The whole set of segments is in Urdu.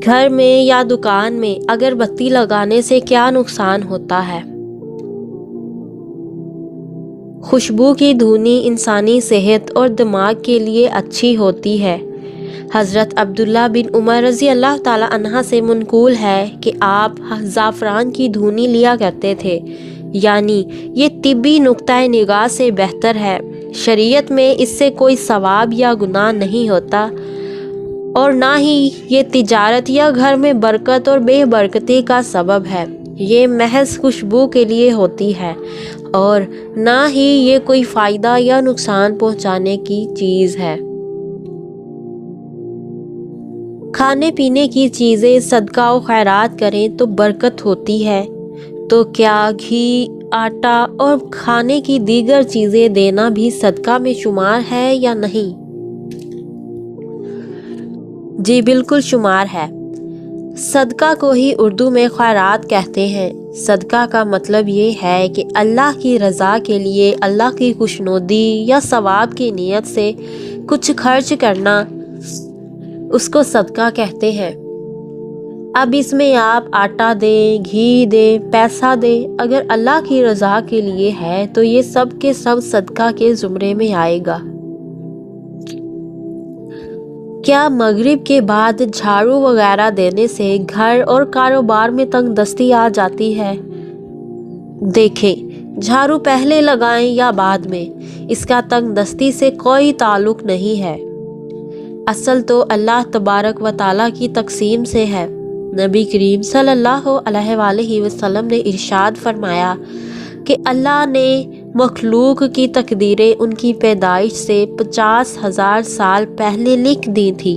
گھر میں یا دکان میں اگر بتی لگانے سے کیا نقصان ہوتا ہے؟ خوشبو کی دھونی انسانی صحت اور دماغ کے لیے اچھی ہوتی ہے۔ حضرت عبداللہ بن عمر رضی اللہ تعالی عنہ سے منقول ہے کہ آپ زعفران کی دھونی لیا کرتے تھے، یعنی یہ طبی نقطۂ نگاہ سے بہتر ہے۔ شریعت میں اس سے کوئی ثواب یا گناہ نہیں ہوتا، اور نہ ہی یہ تجارت یا گھر میں برکت اور بے برکتی کا سبب ہے۔ یہ محض خوشبو کے لیے ہوتی ہے، اور نہ ہی یہ کوئی فائدہ یا نقصان پہنچانے کی چیز ہے۔ کھانے پینے کی چیزیں صدقہ و خیرات کریں تو برکت ہوتی ہے، تو کیا گھی، آٹا اور کھانے کی دیگر چیزیں دینا بھی صدقہ میں شمار ہے یا نہیں؟ جی بالکل شمار ہے۔ صدقہ کو ہی اردو میں خیرات کہتے ہیں۔ صدقہ کا مطلب یہ ہے کہ اللہ کی رضا کے لیے اللہ کی خوشنودی یا ثواب کی نیت سے کچھ خرچ کرنا، اس کو صدقہ کہتے ہیں۔ اب اس میں آپ آٹا دیں، گھی دیں، پیسہ دیں، اگر اللہ کی رضا کے لیے ہے تو یہ سب کے سب صدقہ کے زمرے میں آئے گا۔ کیا مغرب کے بعد جھاڑو وغیرہ دینے سے گھر اور کاروبار میں تنگ دستی آ جاتی ہے؟ دیکھیں، جھاڑو پہلے لگائیں یا بعد میں، اس کا تنگ دستی سے کوئی تعلق نہیں ہے۔ اصل تو اللہ تبارک و تعالیٰ کی تقسیم سے ہے۔ نبی کریم صلی اللہ علیہ وآلہ وسلم نے ارشاد فرمایا کہ اللہ نے مخلوق کی تقدیریں ان کی پیدائش سے 50,000 سال پہلے لکھ دی تھی،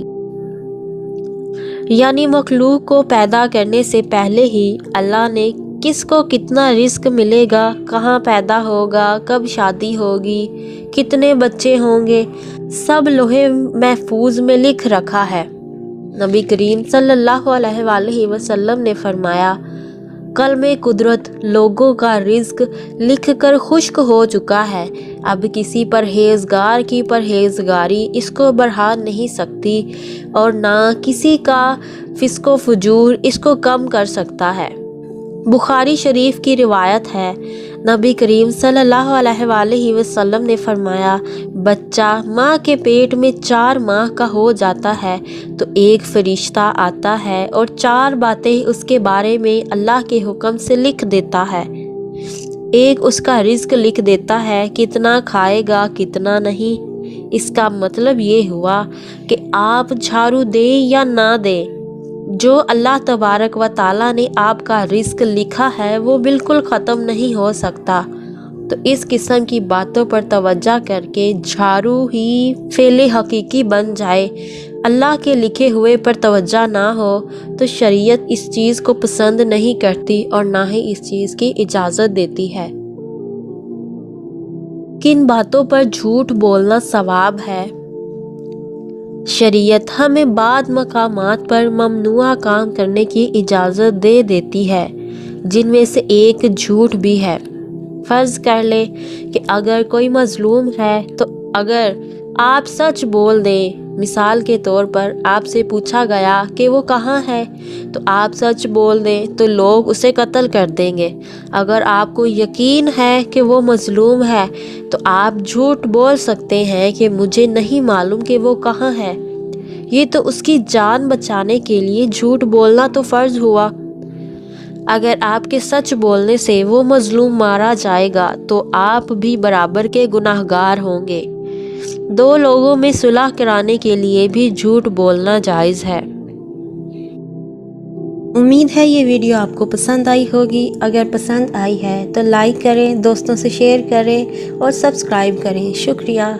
یعنی مخلوق کو پیدا کرنے سے پہلے ہی اللہ نے کس کو کتنا رزق ملے گا، کہاں پیدا ہوگا، کب شادی ہوگی، کتنے بچے ہوں گے، سب لوح محفوظ میں لکھ رکھا ہے۔ نبی کریم صلی اللہ علیہ وآلہ وسلم نے فرمایا، قلم قدرت لوگوں کا رزق لکھ کر خشک ہو چکا ہے، اب کسی پرہیزگار کی پرہیزگاری اس کو بڑھا نہیں سکتی، اور نہ کسی کا فسق و فجور اس کو کم کر سکتا ہے۔ بخاری شریف کی روایت ہے، نبی کریم صلی اللہ علیہ وآلہ وسلم نے فرمایا، بچہ ماں کے پیٹ میں 4 ماہ کا ہو جاتا ہے تو ایک فرشتہ آتا ہے اور 4 باتیں اس کے بارے میں اللہ کے حکم سے لکھ دیتا ہے۔ ایک اس کا رزق لکھ دیتا ہے، کتنا کھائے گا کتنا نہیں۔ اس کا مطلب یہ ہوا کہ آپ جھاڑو دیں یا نہ دیں، جو اللہ تبارک و تعالیٰ نے آپ کا رزق لکھا ہے وہ بالکل ختم نہیں ہو سکتا۔ تو اس قسم کی باتوں پر توجہ کر کے جھاڑو ہی فعل حقیقی بن جائے، اللہ کے لکھے ہوئے پر توجہ نہ ہو، تو شریعت اس چیز کو پسند نہیں کرتی اور نہ ہی اس چیز کی اجازت دیتی ہے۔ کن باتوں پر جھوٹ بولنا ثواب ہے؟ شریعت ہمیں بعض مقامات پر ممنوع کام کرنے کی اجازت دے دیتی ہے، جن میں سے ایک جھوٹ بھی ہے۔ فرض کر لیں کہ اگر کوئی مظلوم ہے تو اگر آپ سچ بول دیں، مثال کے طور پر آپ سے پوچھا گیا کہ وہ کہاں ہے، تو آپ سچ بول دیں تو لوگ اسے قتل کر دیں گے۔ اگر آپ کو یقین ہے کہ وہ مظلوم ہے تو آپ جھوٹ بول سکتے ہیں کہ مجھے نہیں معلوم کہ وہ کہاں ہے۔ یہ تو اس کی جان بچانے کے لیے جھوٹ بولنا تو فرض ہوا۔ اگر آپ کے سچ بولنے سے وہ مظلوم مارا جائے گا تو آپ بھی برابر کے گناہگار ہوں گے۔ 2 لوگوں میں صلح کرانے کے لیے بھی جھوٹ بولنا جائز ہے۔ امید ہے یہ ویڈیو آپ کو پسند آئی ہوگی۔ اگر پسند آئی ہے تو لائک کریں، دوستوں سے شیئر کریں اور سبسکرائب کریں۔ شکریہ۔